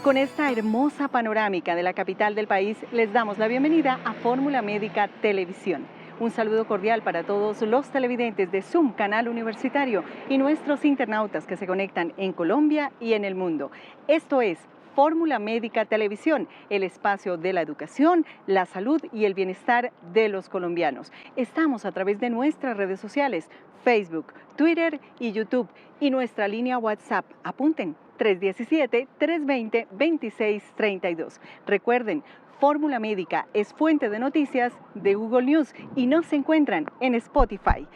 Con esta hermosa panorámica de la capital del país, les damos la bienvenida a Fórmula Médica Televisión. Un saludo cordial para todos los televidentes de Zoom, canal universitario, y nuestros internautas que se conectan en Colombia y en el mundo. Esto es Fórmula Médica Televisión, el espacio de la educación, la salud y el bienestar de los colombianos. Estamos a través de nuestras redes sociales, Facebook, Twitter y YouTube, y nuestra línea WhatsApp. Apunten, 317-320-2632. Recuerden, Fórmula Médica es fuente de noticias de Google News y nos encuentran en Spotify.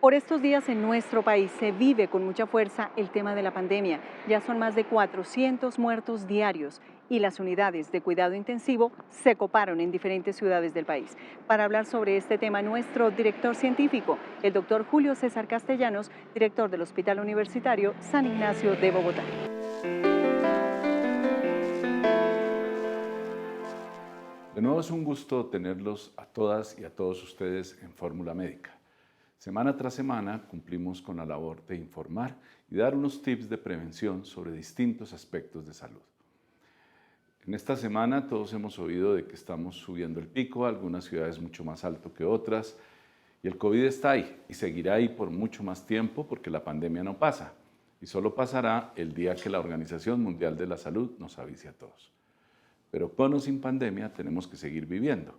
Por estos días en nuestro país se vive con mucha fuerza el tema de la pandemia. Ya son más de 400 muertos diarios y las unidades de cuidado intensivo se coparon en diferentes ciudades del país. Para hablar sobre este tema, nuestro director científico, el doctor Julio César Castellanos, director del Hospital Universitario San Ignacio de Bogotá. De nuevo es un gusto tenerlos a todas y a todos ustedes en Fórmula Médica. Semana tras semana cumplimos con la labor de informar y dar unos tips de prevención sobre distintos aspectos de salud. En esta semana todos hemos oído de que estamos subiendo el pico, algunas ciudades mucho más alto que otras, y el COVID está ahí y seguirá ahí por mucho más tiempo porque la pandemia no pasa y solo pasará el día que la Organización Mundial de la Salud nos avise a todos. Pero con o sin pandemia tenemos que seguir viviendo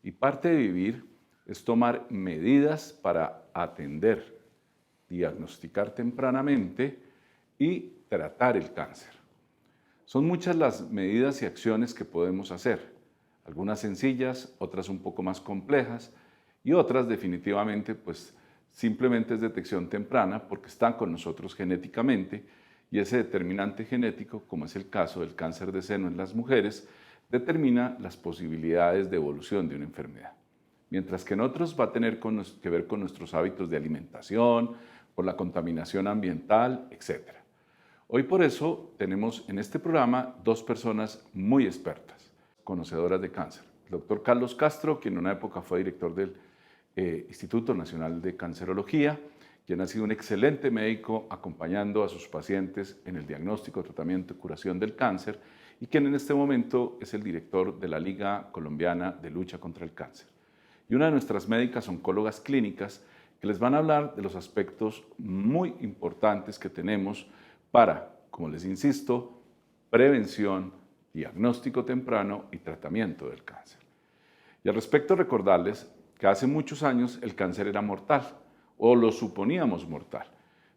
y parte de vivir es tomar medidas para atender, diagnosticar tempranamente y tratar el cáncer. Son muchas las medidas y acciones que podemos hacer, algunas sencillas, otras un poco más complejas y otras definitivamente pues simplemente es detección temprana porque están con nosotros genéticamente y ese determinante genético, como es el caso del cáncer de seno en las mujeres, determina las posibilidades de evolución de una enfermedad. Mientras que en otros va a tener que ver con nuestros hábitos de alimentación, por la contaminación ambiental, etc. Hoy por eso tenemos en este programa dos personas muy expertas, conocedoras de cáncer. El doctor Carlos Castro, quien en una época fue director del Instituto Nacional de Cancerología, quien ha sido un excelente médico acompañando a sus pacientes en el diagnóstico, tratamiento y curación del cáncer, y quien en este momento es el director de la Liga Colombiana de Lucha contra el Cáncer. Y una de nuestras médicas oncólogas clínicas que les van a hablar de los aspectos muy importantes que tenemos para, como les insisto, prevención, diagnóstico temprano y tratamiento del cáncer. Y al respecto recordarles que hace muchos años el cáncer era mortal o lo suponíamos mortal,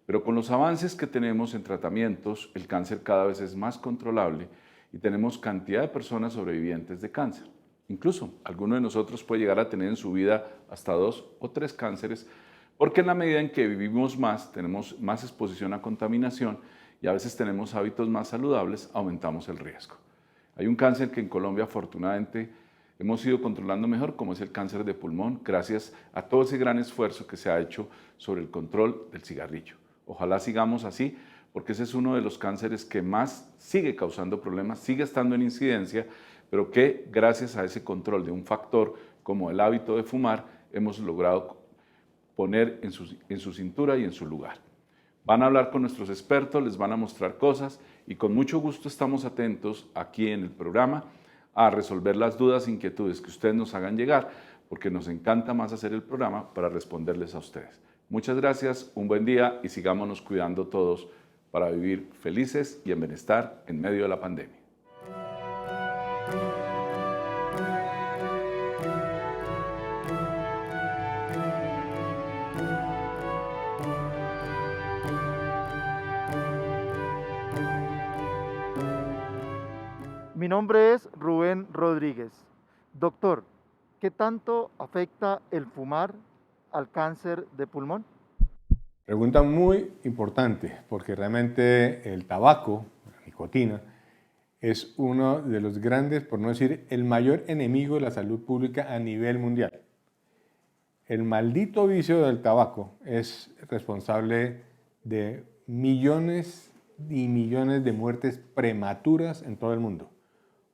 pero con los avances que tenemos en tratamientos el cáncer cada vez es más controlable y tenemos cantidad de personas sobrevivientes de cáncer. Incluso alguno de nosotros puede llegar a tener en su vida hasta 2 o 3 cánceres, porque en la medida en que vivimos más, tenemos más exposición a contaminación y a veces tenemos hábitos más saludables, aumentamos el riesgo. Hay un cáncer que en Colombia afortunadamente hemos ido controlando mejor, como es el cáncer de pulmón, gracias a todo ese gran esfuerzo que se ha hecho sobre el control del cigarrillo. Ojalá sigamos así, porque ese es uno de los cánceres que más sigue causando problemas, sigue estando en incidencia, pero que gracias a ese control de un factor como el hábito de fumar, hemos logrado poner en su cintura y en su lugar. Van a hablar con nuestros expertos, les van a mostrar cosas y con mucho gusto estamos atentos aquí en el programa a resolver las dudas e inquietudes que ustedes nos hagan llegar, porque nos encanta más hacer el programa para responderles a ustedes. Muchas gracias, un buen día y sigámonos cuidando todos para vivir felices y en bienestar en medio de la pandemia. Mi nombre es Rubén Rodríguez. Doctor, ¿qué tanto afecta el fumar al cáncer de pulmón? Pregunta muy importante, porque realmente el tabaco, la nicotina, es uno de los grandes, por no decir el mayor enemigo de la salud pública a nivel mundial. El maldito vicio del tabaco es responsable de millones y millones de muertes prematuras en todo el mundo,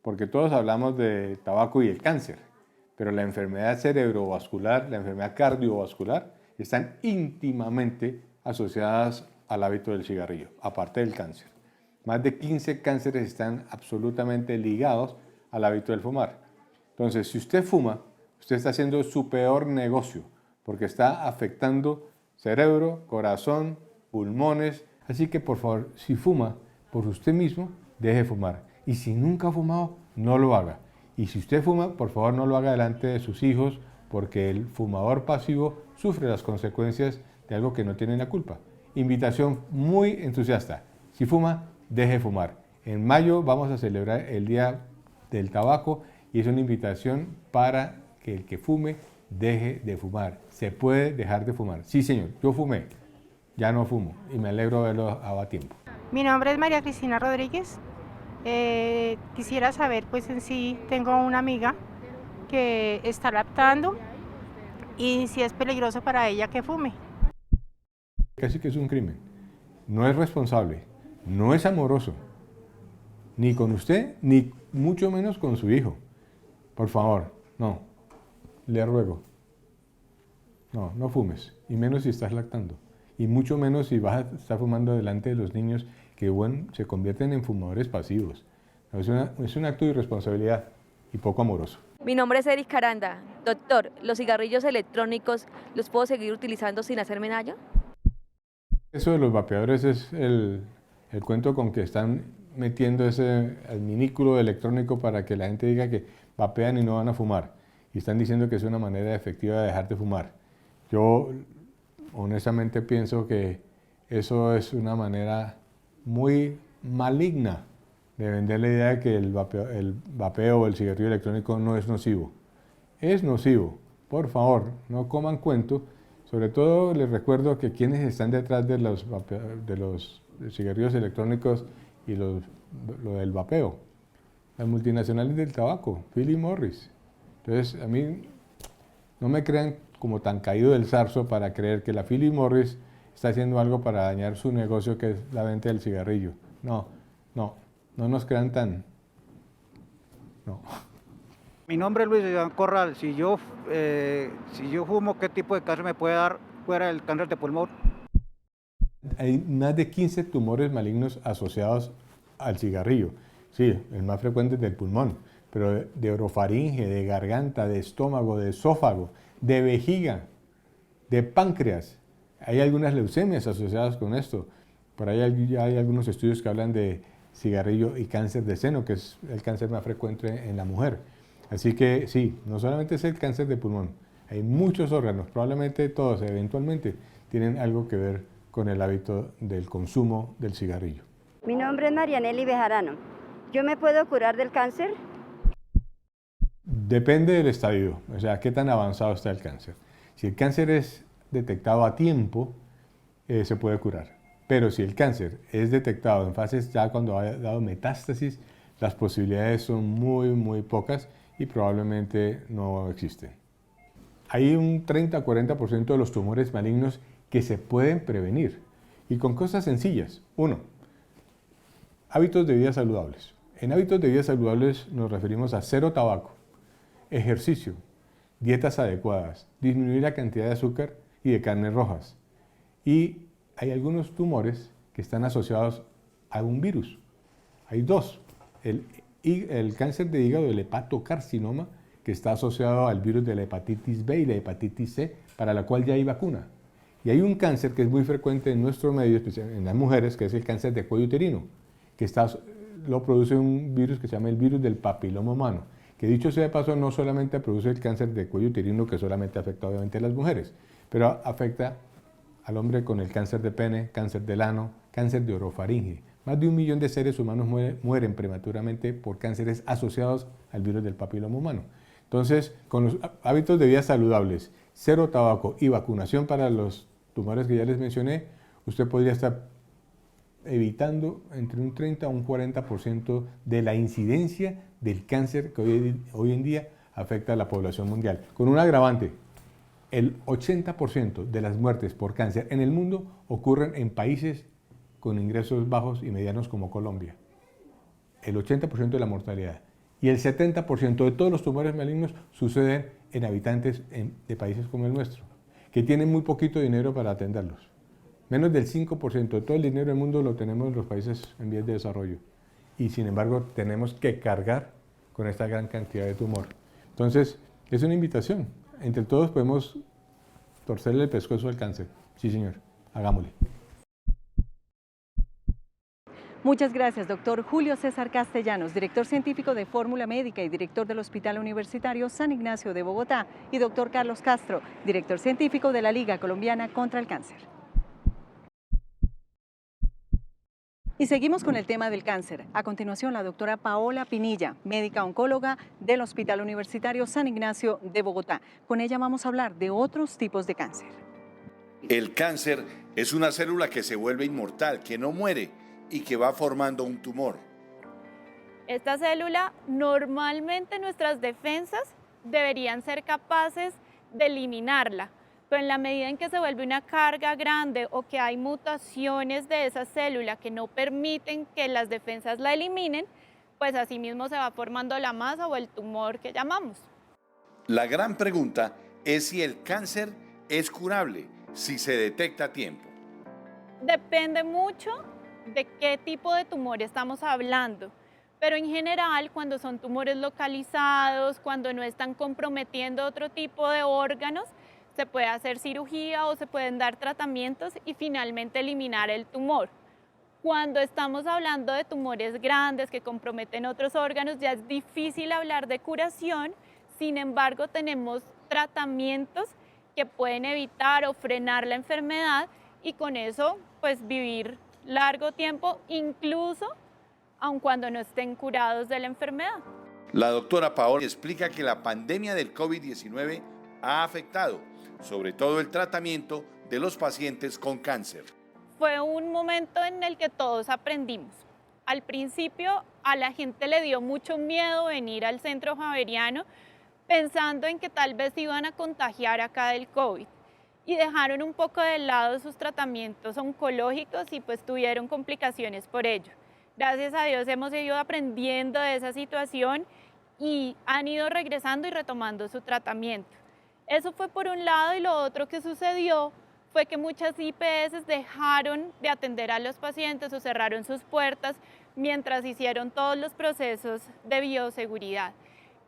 porque todos hablamos de tabaco y el cáncer, pero la enfermedad cerebrovascular, la enfermedad cardiovascular, están íntimamente asociadas al hábito del cigarrillo, aparte del cáncer. Más de 15 cánceres están absolutamente ligados al hábito del fumar. Entonces, si usted fuma, usted está haciendo su peor negocio, porque está afectando cerebro, corazón, pulmones. Así que, por favor, si fuma por usted mismo, deje de fumar. Y si nunca ha fumado, no lo haga. Y si usted fuma, por favor, no lo haga delante de sus hijos, porque el fumador pasivo sufre las consecuencias de algo que no tiene la culpa. Invitación muy entusiasta. Si fuma, deje de fumar. En mayo vamos a celebrar el Día del Tabaco y es una invitación para que el que fume deje de fumar. Se puede dejar de fumar. Sí, señor, yo fumé, ya no fumo y me alegro de verlo a tiempo. Mi nombre es María Cristina Rodríguez. Quisiera saber, pues en sí, tengo una amiga que está lactando y si es peligroso para ella que fume. Casi que es un crimen. No es responsable, no es amoroso, ni con usted, ni mucho menos con su hijo. Por favor, no, le ruego. No, no fumes, y menos si estás lactando. Y mucho menos si vas a estar fumando delante de los niños que se convierten en fumadores pasivos. Es un acto de irresponsabilidad y poco amoroso. Mi nombre es Eric Caranda. Doctor, ¿los cigarrillos electrónicos los puedo seguir utilizando sin hacerme daño? Eso de los vapeadores es el cuento con que están metiendo el minículo electrónico para que la gente diga que vapean y no van a fumar. Y están diciendo que es una manera efectiva de dejar de fumar. Yo honestamente pienso que eso es una manera muy maligna de vender la idea de que el vapeo o el cigarrillo electrónico no es nocivo. Es nocivo. Por favor, no coman cuento. Sobre todo les recuerdo que quienes están detrás de los cigarrillos electrónicos y lo del vapeo, las multinacionales del tabaco, Philip Morris. Entonces, a mí no me crean como tan caído del zarzo para creer que la Philip Morris está haciendo algo para dañar su negocio, que es la venta del cigarrillo. No nos crean tan... No. Mi nombre es Luis Iván Corral. Si yo fumo, ¿qué tipo de cáncer me puede dar fuera del cáncer de pulmón? Hay más de 15 tumores malignos asociados al cigarrillo. Sí, el más frecuente es del pulmón, pero de orofaringe, de garganta, de estómago, de esófago, de vejiga, de páncreas. Hay algunas leucemias asociadas con esto. Por ahí ya hay algunos estudios que hablan de cigarrillo y cáncer de seno, que es el cáncer más frecuente en la mujer. Así que sí, no solamente es el cáncer de pulmón, hay muchos órganos, probablemente todos eventualmente tienen algo que ver con el hábito del consumo del cigarrillo. Mi nombre es Marianelli Bejarano. ¿Yo me puedo curar del cáncer? Depende del estadio, o sea, qué tan avanzado está el cáncer. Si el cáncer es detectado a tiempo, se puede curar. Pero si el cáncer es detectado en fases ya cuando ha dado metástasis, las posibilidades son muy, muy pocas y probablemente no existen. Hay un 30-40% de los tumores malignos que se pueden prevenir y con cosas sencillas. 1. Hábitos de vida saludables. En hábitos de vida saludables nos referimos a cero tabaco, ejercicio, dietas adecuadas, disminuir la cantidad de azúcar y de carnes rojas. Y hay algunos tumores que están asociados a un virus. Hay dos. El cáncer de hígado, el hepatocarcinoma, que está asociado al virus de la hepatitis B y la hepatitis C, para la cual ya hay vacuna. Y hay un cáncer que es muy frecuente en nuestro medio, especialmente en las mujeres, que es el cáncer de cuello uterino, que lo produce un virus que se llama el virus del papiloma humano, que dicho sea de paso no solamente produce el cáncer de cuello uterino, que solamente afecta obviamente a las mujeres, pero afecta al hombre con el cáncer de pene, cáncer del ano, cáncer de orofaringe. Más de 1 millón de seres humanos mueren prematuramente por cánceres asociados al virus del papiloma humano. Entonces, con los hábitos de vida saludables, cero tabaco y vacunación para los tumores que ya les mencioné, usted podría estar evitando entre un 30 a un 40% de la incidencia del cáncer que hoy en día afecta a la población mundial. Con un agravante, el 80% de las muertes por cáncer en el mundo ocurren en países con ingresos bajos y medianos como Colombia. El 80% de la mortalidad. Y el 70% de todos los tumores malignos suceden en habitantes de países como el nuestro, que tienen muy poquito dinero para atenderlos. Menos del 5% de todo el dinero del mundo lo tenemos en los países en vías de desarrollo. Y sin embargo tenemos que cargar con esta gran cantidad de tumor. Entonces, es una invitación. Entre todos podemos torcerle el pescuezo al cáncer. Sí, señor. Hagámosle. Muchas gracias, doctor Julio César Castellanos, director científico de Fórmula Médica y director del Hospital Universitario San Ignacio de Bogotá, y doctor Carlos Castro, director científico de la Liga Colombiana contra el Cáncer. Y seguimos con el tema del cáncer. A continuación, la doctora Paola Pinilla, médica oncóloga del Hospital Universitario San Ignacio de Bogotá. Con ella vamos a hablar de otros tipos de cáncer. El cáncer es una célula que se vuelve inmortal, que no muere y que va formando un tumor. Esta célula, normalmente nuestras defensas deberían ser capaces de eliminarla, pero en la medida en que se vuelve una carga grande o que hay mutaciones de esa célula que no permiten que las defensas la eliminen, pues así mismo se va formando la masa o el tumor que llamamos. La gran pregunta es si el cáncer es curable, si se detecta a tiempo. Depende mucho de qué tipo de tumor estamos hablando, pero en general cuando son tumores localizados, cuando no están comprometiendo otro tipo de órganos, se puede hacer cirugía o se pueden dar tratamientos y finalmente eliminar el tumor. Cuando estamos hablando de tumores grandes que comprometen otros órganos, ya es difícil hablar de curación, sin embargo tenemos tratamientos que pueden evitar o frenar la enfermedad y con eso pues vivir largo tiempo, incluso aun cuando no estén curados de la enfermedad. La doctora Paola explica que la pandemia del COVID-19 ha afectado sobre todo el tratamiento de los pacientes con cáncer. Fue un momento en el que todos aprendimos. Al principio a la gente le dio mucho miedo venir al centro javeriano pensando en que tal vez iban a contagiar acá del COVID y dejaron un poco de lado sus tratamientos oncológicos y pues tuvieron complicaciones por ello. Gracias a Dios hemos ido aprendiendo de esa situación y han ido regresando y retomando su tratamiento. Eso fue por un lado, y lo otro que sucedió fue que muchas IPS dejaron de atender a los pacientes o cerraron sus puertas mientras hicieron todos los procesos de bioseguridad.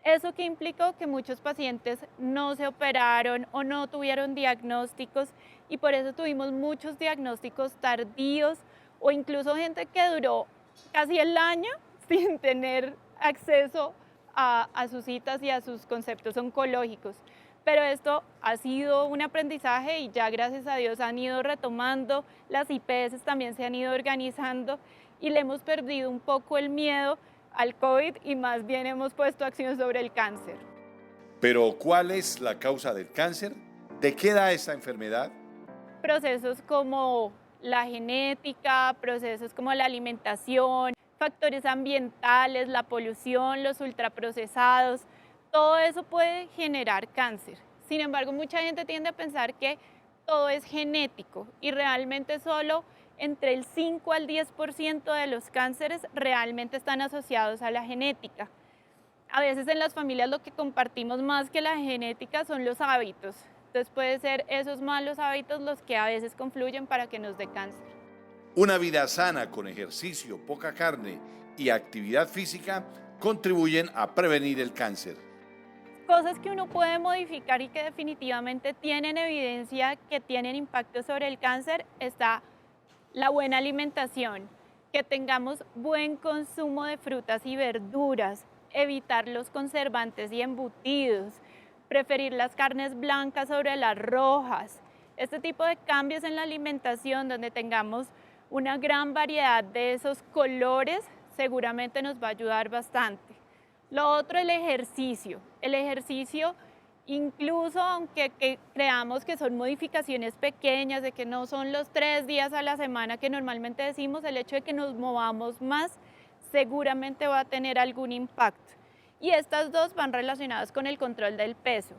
Eso que implicó que muchos pacientes no se operaron o no tuvieron diagnósticos y por eso tuvimos muchos diagnósticos tardíos o incluso gente que duró casi el año sin tener acceso a sus citas y a sus conceptos oncológicos. Pero esto ha sido un aprendizaje y ya gracias a Dios han ido retomando, las IPS también se han ido organizando y le hemos perdido un poco el miedo al COVID y más bien hemos puesto acción sobre el cáncer. Pero, ¿cuál es la causa del cáncer? ¿De qué da esta enfermedad? Procesos como la genética, procesos como la alimentación, factores ambientales, la polución, los ultraprocesados, todo eso puede generar cáncer. Sin embargo, mucha gente tiende a pensar que todo es genético y realmente solo entre el 5 al 10% de los cánceres realmente están asociados a la genética. A veces en las familias lo que compartimos más que la genética son los hábitos. Entonces puede ser esos malos hábitos los que a veces confluyen para que nos dé cáncer. Una vida sana con ejercicio, poca carne y actividad física contribuyen a prevenir el cáncer. Cosas que uno puede modificar y que definitivamente tienen evidencia que tienen impacto sobre el cáncer está la buena alimentación, que tengamos buen consumo de frutas y verduras, evitar los conservantes y embutidos, preferir las carnes blancas sobre las rojas. Este tipo de cambios en la alimentación donde tengamos una gran variedad de esos colores seguramente nos va a ayudar bastante. Lo otro, el ejercicio. El ejercicio, incluso aunque creamos que son modificaciones pequeñas, de que no son los 3 días a la semana que normalmente decimos, el hecho de que nos movamos más seguramente va a tener algún impacto. Y estas dos van relacionadas con el control del peso.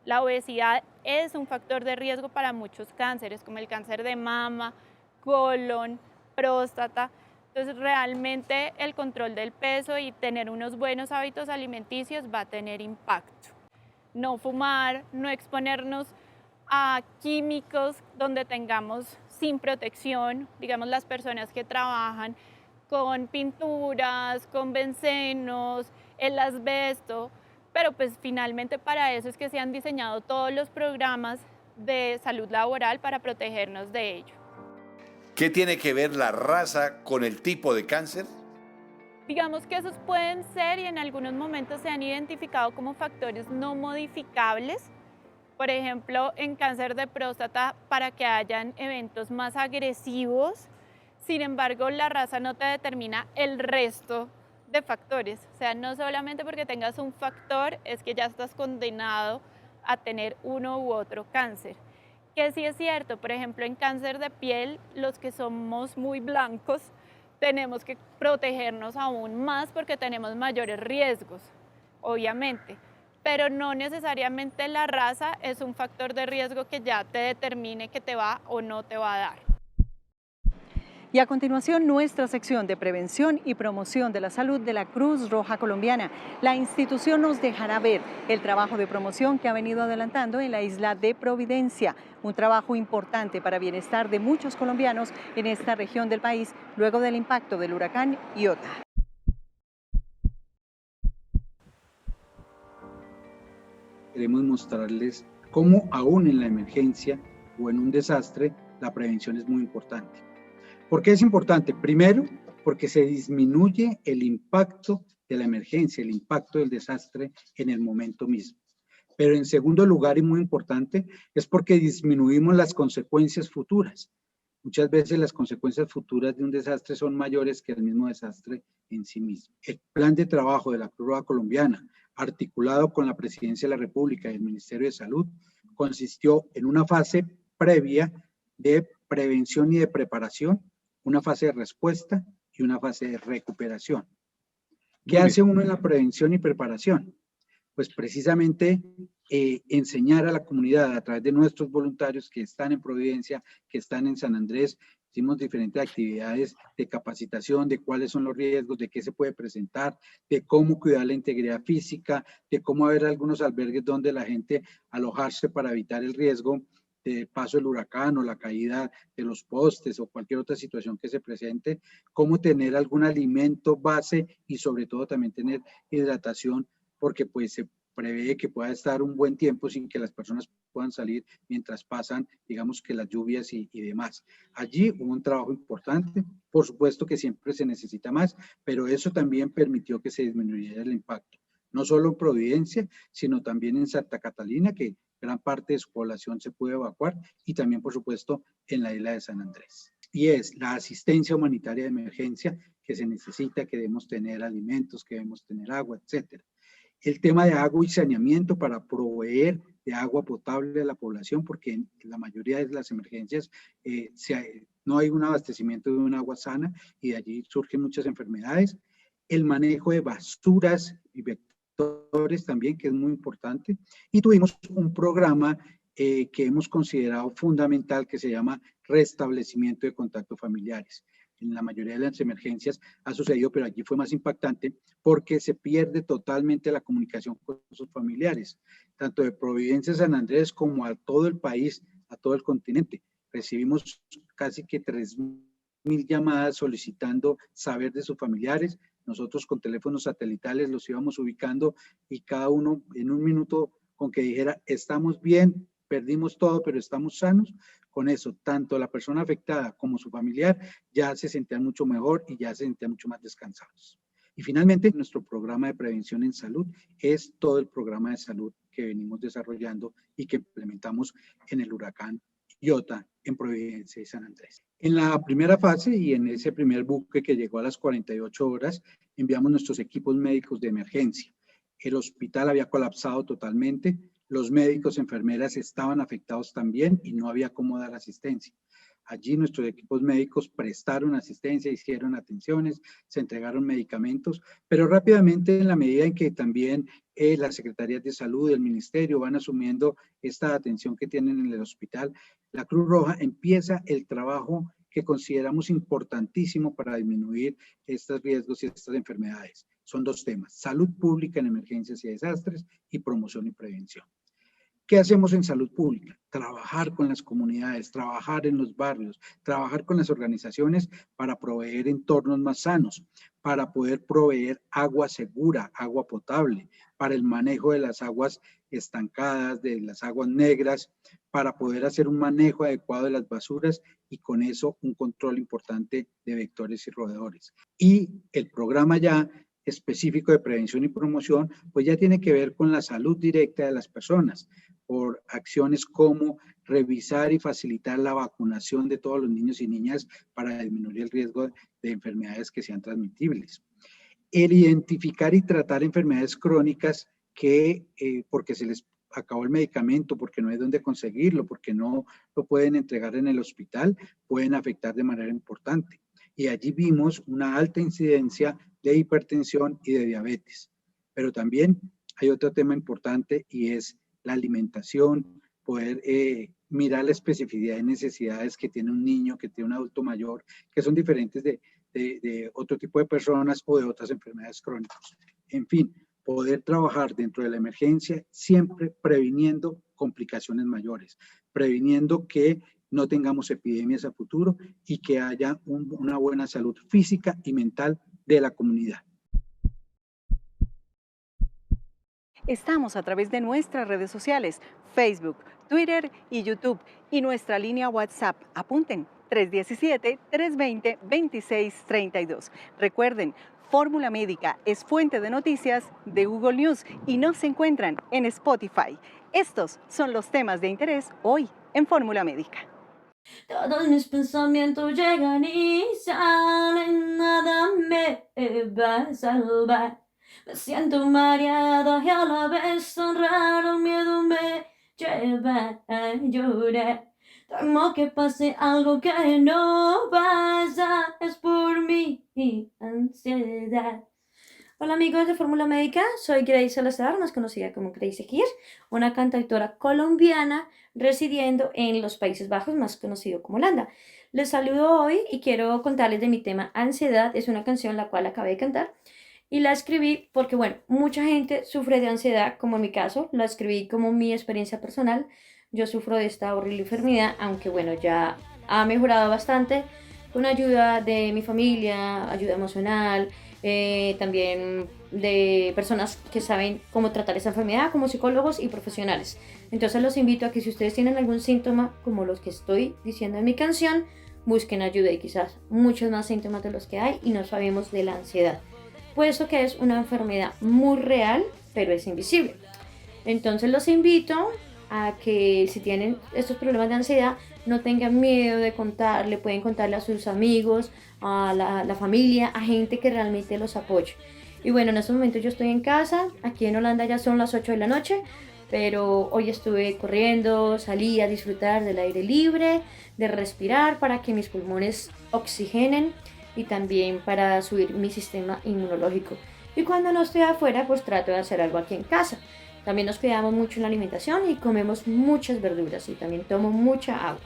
La obesidad es un factor de riesgo para muchos cánceres, como el cáncer de mama, colon, próstata. Entonces realmente el control del peso y tener unos buenos hábitos alimenticios va a tener impacto. No fumar, no exponernos a químicos donde tengamos sin protección, digamos las personas que trabajan con pinturas, con benzenos, el asbesto, pero pues finalmente para eso es que se han diseñado todos los programas de salud laboral para protegernos de ello. ¿Qué tiene que ver la raza con el tipo de cáncer? Digamos que esos pueden ser y en algunos momentos se han identificado como factores no modificables. Por ejemplo, en cáncer de próstata, para que hayan eventos más agresivos. Sin embargo, la raza no te determina el resto de factores. O sea, no solamente porque tengas un factor es que ya estás condenado a tener uno u otro cáncer. Que sí es cierto, por ejemplo, en cáncer de piel, los que somos muy blancos, tenemos que protegernos aún más porque tenemos mayores riesgos, obviamente. Pero no necesariamente la raza es un factor de riesgo que ya te determine que te va o no te va a dar. Y a continuación, nuestra sección de prevención y promoción de la salud de la Cruz Roja Colombiana. La institución nos dejará ver el trabajo de promoción que ha venido adelantando en la isla de Providencia, un trabajo importante para bienestar de muchos colombianos en esta región del país luego del impacto del huracán Iota. Queremos mostrarles cómo aún en la emergencia o en un desastre, la prevención es muy importante. ¿Por qué es importante? Primero, porque se disminuye el impacto de la emergencia, el impacto del desastre en el momento mismo. Pero en segundo lugar, y muy importante, es porque disminuimos las consecuencias futuras. Muchas veces las consecuencias futuras de un desastre son mayores que el mismo desastre en sí mismo. El plan de trabajo de la Cruz Roja Colombiana, articulado con la Presidencia de la República y el Ministerio de Salud, consistió en una fase previa de prevención y de preparación, una fase de respuesta y una fase de recuperación. ¿Qué hace uno en la prevención y preparación? Pues precisamente enseñar a la comunidad a través de nuestros voluntarios que están en Providencia, que están en San Andrés. Hicimos diferentes actividades de capacitación, de cuáles son los riesgos, de qué se puede presentar, de cómo cuidar la integridad física, de cómo haber algunos albergues donde la gente alojarse para evitar el riesgo de paso del huracán o la caída de los postes o cualquier otra situación que se presente, cómo tener algún alimento base y sobre todo también tener hidratación, porque pues se prevé que pueda estar un buen tiempo sin que las personas puedan salir mientras pasan, digamos que las lluvias y demás. Allí hubo un trabajo importante, por supuesto que siempre se necesita más, pero eso también permitió que se disminuyera el impacto, no solo en Providencia, sino también en Santa Catalina, que gran parte de su población se puede evacuar, y también, por supuesto, en la isla de San Andrés. Y es la asistencia humanitaria de emergencia que se necesita, que debemos tener alimentos, que debemos tener agua, etcétera. El tema de agua y saneamiento para proveer de agua potable a la población, porque en la mayoría de las emergencias no hay un abastecimiento de un agua sana y de allí surgen muchas enfermedades. El manejo de basuras y vectores también, que es muy importante. Y tuvimos un programa que hemos considerado fundamental que se llama restablecimiento de contactos familiares. En la mayoría de las emergencias ha sucedido, pero allí fue más impactante porque se pierde totalmente la comunicación con sus familiares, tanto de Providencia, San Andrés, como a todo el país, a todo el continente. Recibimos casi que 3.000 llamadas solicitando saber de sus familiares. Nosotros con teléfonos satelitales los íbamos ubicando y cada uno en un minuto con que dijera, estamos bien, perdimos todo, pero estamos sanos. Con eso, tanto la persona afectada como su familiar ya se sentían mucho mejor y ya se sentían mucho más descansados. Y finalmente, nuestro programa de prevención en salud es todo el programa de salud que venimos desarrollando y que implementamos en el huracán Iota, en Providencia y San Andrés. En la primera fase y en ese primer buque que llegó a las 48 horas, enviamos nuestros equipos médicos de emergencia. El hospital había colapsado totalmente. Los médicos, enfermeras estaban afectados también y no había cómo dar asistencia. Allí nuestros equipos médicos prestaron asistencia, hicieron atenciones, se entregaron medicamentos, pero rápidamente en la medida en que también las secretarías de salud del ministerio van asumiendo esta atención que tienen en el hospital, la Cruz Roja empieza el trabajo que consideramos importantísimo para disminuir estos riesgos y estas enfermedades. Son dos temas: salud pública en emergencias y desastres y promoción y prevención. ¿Qué hacemos en salud pública? Trabajar con las comunidades, trabajar en los barrios, trabajar con las organizaciones para proveer entornos más sanos, para poder proveer agua segura, agua potable, para el manejo de las aguas estancadas, de las aguas negras, para poder hacer un manejo adecuado de las basuras y con eso un control importante de vectores y roedores. Y el programa ya específico de prevención y promoción, pues ya tiene que ver con la salud directa de las personas, por acciones como revisar y facilitar la vacunación de todos los niños y niñas para disminuir el riesgo de enfermedades que sean transmitibles. El identificar y tratar enfermedades crónicas que porque se les acabó el medicamento, porque no hay dónde conseguirlo, porque no lo pueden entregar en el hospital, pueden afectar de manera importante. Y allí vimos una alta incidencia de hipertensión y de diabetes. Pero también hay otro tema importante y es la alimentación, poder mirar la especificidad de necesidades que tiene un niño, que tiene un adulto mayor, que son diferentes de otro tipo de personas o de otras enfermedades crónicas. En fin, poder trabajar dentro de la emergencia siempre previniendo complicaciones mayores, previniendo que no tengamos epidemias a futuro y que haya una buena salud física y mental de la comunidad. Estamos a través de nuestras redes sociales, Facebook, Twitter y YouTube, y nuestra línea WhatsApp. Apunten, 317-320-2632. Recuerden, Fórmula Médica es fuente de noticias de Google News y nos encuentran en Spotify. Estos son los temas de interés hoy en Fórmula Médica. Todos mis pensamientos llegan y salen, nada me va a salvar. Me siento mareada y a la vez tan raro, el miedo me lleva a llorar. Temo que pase algo que no pasa, es por mi ansiedad. Hola amigos de Fórmula Médica, soy Grace Salazar, más conocida como Grace Here, una cantautora colombiana residiendo en los Países Bajos, más conocido como Holanda. Les saludo hoy y quiero contarles de mi tema Ansiedad. Es una canción la cual acabé de cantar y la escribí porque, bueno, mucha gente sufre de ansiedad, como en mi caso. La escribí como mi experiencia personal. Yo sufro de esta horrible enfermedad, aunque bueno, ya ha mejorado bastante con ayuda de mi familia, ayuda emocional, también de personas que saben cómo tratar esa enfermedad, como psicólogos y profesionales. Entonces los invito a que si ustedes tienen algún síntoma como los que estoy diciendo en mi canción, busquen ayuda y quizás muchos más síntomas de los que hay y no sabemos de la ansiedad, puesto que es una enfermedad muy real, pero es invisible. Entonces los invito a que si tienen estos problemas de ansiedad, no tengan miedo de contarle, pueden contarle a sus amigos, a la familia, a gente que realmente los apoye. Y bueno, en estos momentos yo estoy en casa, aquí en Holanda ya son las 8 de la noche, pero hoy estuve corriendo, salí a disfrutar del aire libre, de respirar para que mis pulmones oxigenen y también para subir mi sistema inmunológico. Y cuando no estoy afuera, pues trato de hacer algo aquí en casa. También nos cuidamos mucho en la alimentación y comemos muchas verduras y también tomo mucha agua.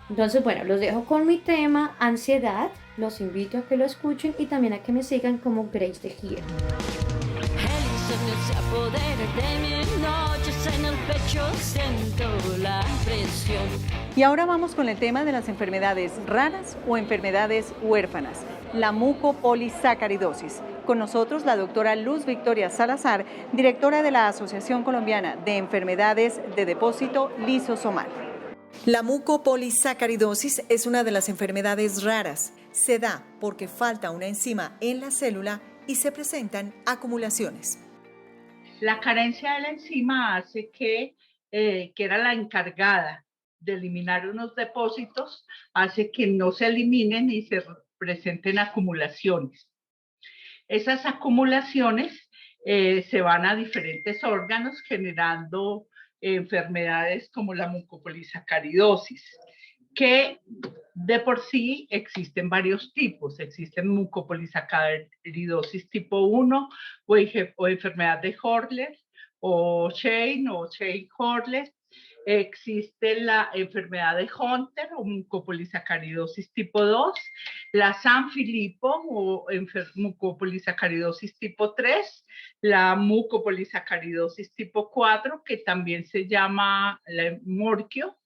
Entonces, bueno, los dejo con mi tema ansiedad. Los invito a que lo escuchen y también a que me sigan como Grace de Here. El insomnio se apodera de mis noches, en el pecho siento la presión. Y ahora vamos con el tema de las enfermedades raras o enfermedades huérfanas, la mucopolisacaridosis. Con nosotros la doctora Luz Victoria Salazar, directora de la Asociación Colombiana de Enfermedades de Depósito Lisosomal. La mucopolisacaridosis es una de las enfermedades raras. Se da porque falta una enzima en la célula y se presentan acumulaciones. La carencia de la enzima hace que era la encargada de eliminar unos depósitos, hace que no se eliminen y se presenten acumulaciones. Esas acumulaciones se van a diferentes órganos generando enfermedades como la mucopolisacaridosis, que de por sí existen varios tipos. Existen mucopolisacaridosis tipo 1 o enfermedad de Horler o Shane-Horler. Existe la enfermedad de Hunter o mucopolisacaridosis tipo 2, la Sanfilippo o mucopolisacaridosis tipo 3, la mucopolisacaridosis tipo 4, que también se llama la Morquio,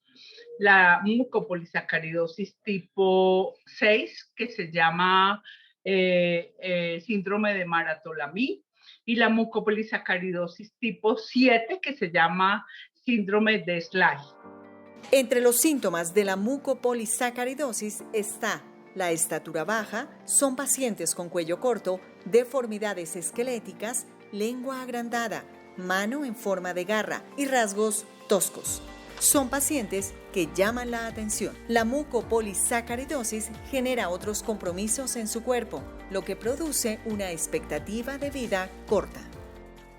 la mucopolisacaridosis tipo 6, que se llama síndrome de Maratolami, y la mucopolisacaridosis tipo 7, que se llama síndrome de Sly. Entre los síntomas de la mucopolisacaridosis está la estatura baja, son pacientes con cuello corto, deformidades esqueléticas, lengua agrandada, mano en forma de garra y rasgos toscos. Son pacientes que llaman la atención. La mucopolisacaridosis genera otros compromisos en su cuerpo, lo que produce una expectativa de vida corta.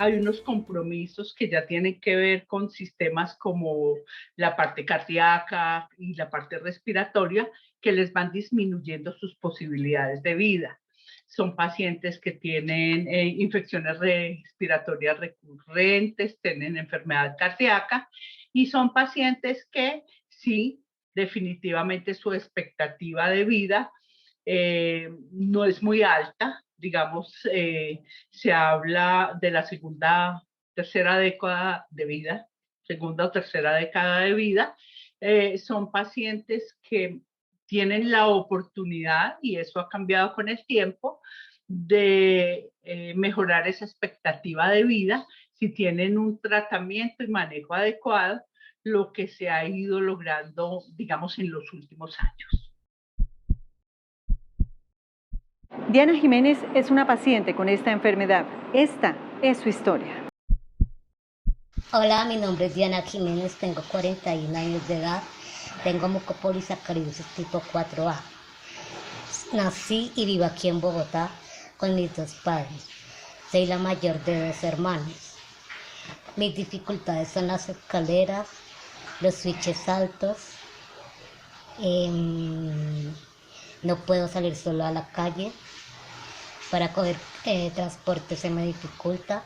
Hay unos compromisos que ya tienen que ver con sistemas como la parte cardíaca y la parte respiratoria que les van disminuyendo sus posibilidades de vida. Son pacientes que tienen infecciones respiratorias recurrentes, tienen enfermedad cardíaca y son pacientes que sí, definitivamente su expectativa de vida no es muy alta. Digamos, se habla de la segunda o tercera década de vida. Son pacientes que tienen la oportunidad, y eso ha cambiado con el tiempo, de mejorar esa expectativa de vida si tienen un tratamiento y manejo adecuado, lo que se ha ido logrando, digamos, en los últimos años. Diana Jiménez es una paciente con esta enfermedad. Esta es su historia. Hola, mi nombre es Diana Jiménez, tengo 41 años de edad, tengo mucopolisacaridosis tipo 4A. Nací y vivo aquí en Bogotá con mis dos padres. Soy la mayor de 2 hermanos. Mis dificultades son las escaleras, los switches altos. No puedo salir solo a la calle. Para coger transporte se me dificulta.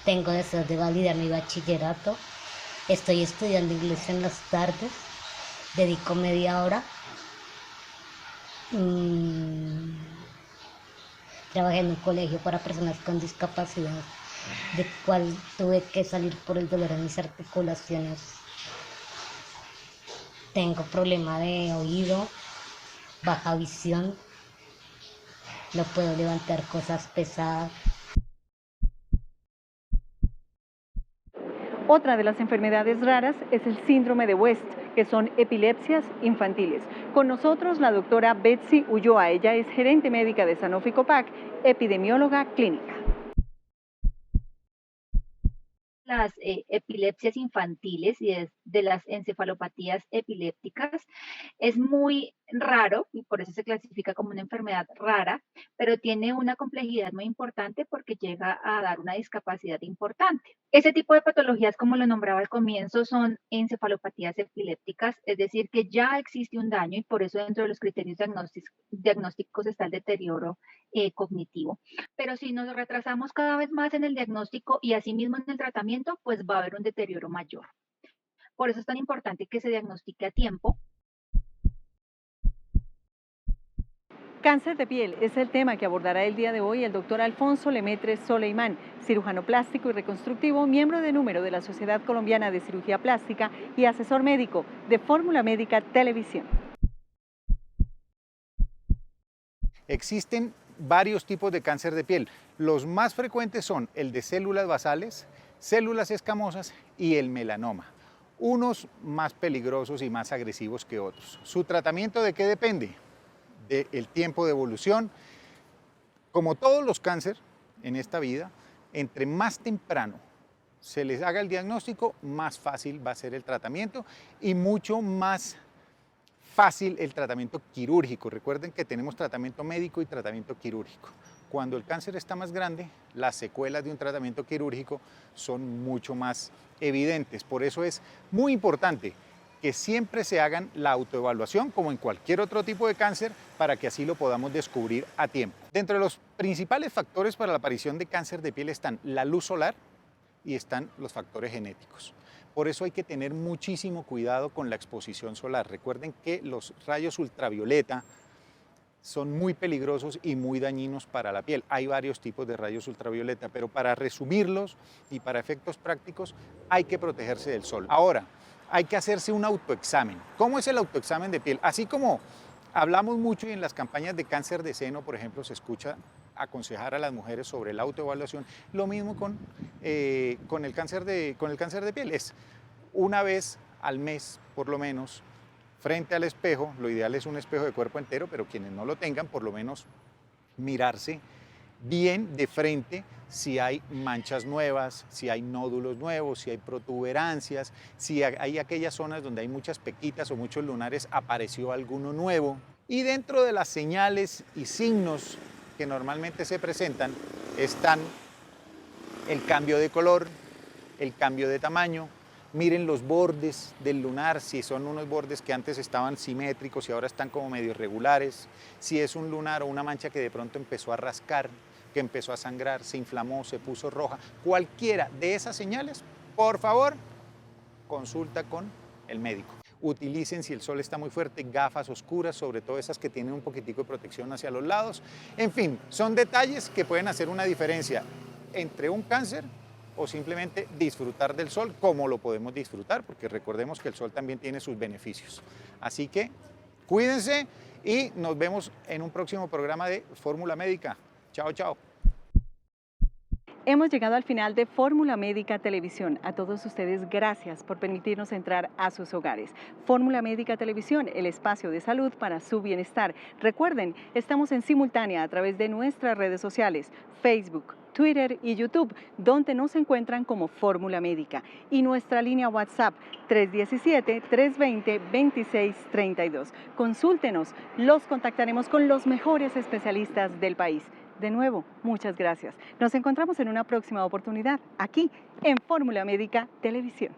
Tengo deseos de validar mi bachillerato. Estoy estudiando inglés en las tardes. Dedico media hora. Trabajé en un colegio para personas con discapacidad, del cual tuve que salir por el dolor en mis articulaciones. Tengo problema de oído, baja visión. No puedo levantar cosas pesadas. Otra de las enfermedades raras es el síndrome de West, que son epilepsias infantiles. Con nosotros la doctora Betsy Ulloa, ella es gerente médica de Sanofi Copac, epidemióloga clínica. Las epilepsias infantiles y de las encefalopatías epilépticas es muy raro y por eso se clasifica como una enfermedad rara, pero tiene una complejidad muy importante porque llega a dar una discapacidad importante. Ese tipo de patologías, como lo nombraba al comienzo, son encefalopatías epilépticas, es decir, que ya existe un daño y por eso dentro de los criterios diagnósticos está el deterioro cognitivo. Pero si nos retrasamos cada vez más en el diagnóstico y asimismo en el tratamiento, pues va a haber un deterioro mayor. Por eso es tan importante que se diagnostique a tiempo. Cáncer de piel es el tema que abordará el día de hoy el doctor Alfonso Lemaitre Soleimán, cirujano plástico y reconstructivo, miembro de número de la Sociedad Colombiana de Cirugía Plástica y asesor médico de Fórmula Médica Televisión. Existen varios tipos de cáncer de piel. Los más frecuentes son el de células basales, células escamosas y el melanoma. Unos más peligrosos y más agresivos que otros. ¿Su tratamiento de qué depende? Del tiempo de evolución. Como todos los cánceres en esta vida, entre más temprano se les haga el diagnóstico, más fácil va a ser el tratamiento y mucho más fácil el tratamiento quirúrgico. Recuerden que tenemos tratamiento médico y tratamiento quirúrgico. Cuando el cáncer está más grande, las secuelas de un tratamiento quirúrgico son mucho más evidentes. Por eso es muy importante que siempre se hagan la autoevaluación, como en cualquier otro tipo de cáncer, para que así lo podamos descubrir a tiempo. Dentro de los principales factores para la aparición de cáncer de piel están la luz solar y están los factores genéticos. Por eso hay que tener muchísimo cuidado con la exposición solar. Recuerden que los rayos ultravioleta son muy peligrosos y muy dañinos para la piel. Hay varios tipos de rayos ultravioleta, pero para resumirlos y para efectos prácticos hay que protegerse del sol. Ahora, hay que hacerse un autoexamen. ¿Cómo es el autoexamen de piel? Así como hablamos mucho y en las campañas de cáncer de seno, por ejemplo, se escucha aconsejar a las mujeres sobre la autoevaluación, lo mismo con el cáncer de piel. Es una vez al mes, por lo menos, frente al espejo, lo ideal es un espejo de cuerpo entero, pero quienes no lo tengan, por lo menos mirarse bien de frente si hay manchas nuevas, si hay nódulos nuevos, si hay protuberancias, si hay aquellas zonas donde hay muchas pequitas o muchos lunares, apareció alguno nuevo. Y dentro de las señales y signos que normalmente se presentan están el cambio de color, el cambio de tamaño. Miren los bordes del lunar, si son unos bordes que antes estaban simétricos y ahora están como medio irregulares, si es un lunar o una mancha que de pronto empezó a rascar, que empezó a sangrar, se inflamó, se puso roja, cualquiera de esas señales, por favor, consulta con el médico. Utilicen, si el sol está muy fuerte, gafas oscuras, sobre todo esas que tienen un poquitico de protección hacia los lados. En fin, son detalles que pueden hacer una diferencia entre un cáncer o simplemente disfrutar del sol como lo podemos disfrutar, porque recordemos que el sol también tiene sus beneficios. Así que cuídense y nos vemos en un próximo programa de Fórmula Médica. Chao, chao. Hemos llegado al final de Fórmula Médica Televisión. A todos ustedes, gracias por permitirnos entrar a sus hogares. Fórmula Médica Televisión, el espacio de salud para su bienestar. Recuerden, estamos en simultánea a través de nuestras redes sociales, Facebook, Twitter y YouTube, donde nos encuentran como Fórmula Médica. Y nuestra línea WhatsApp, 317-320-2632. Consúltenos, los contactaremos con los mejores especialistas del país. De nuevo, muchas gracias. Nos encontramos en una próxima oportunidad, aquí en Fórmula Médica Televisión.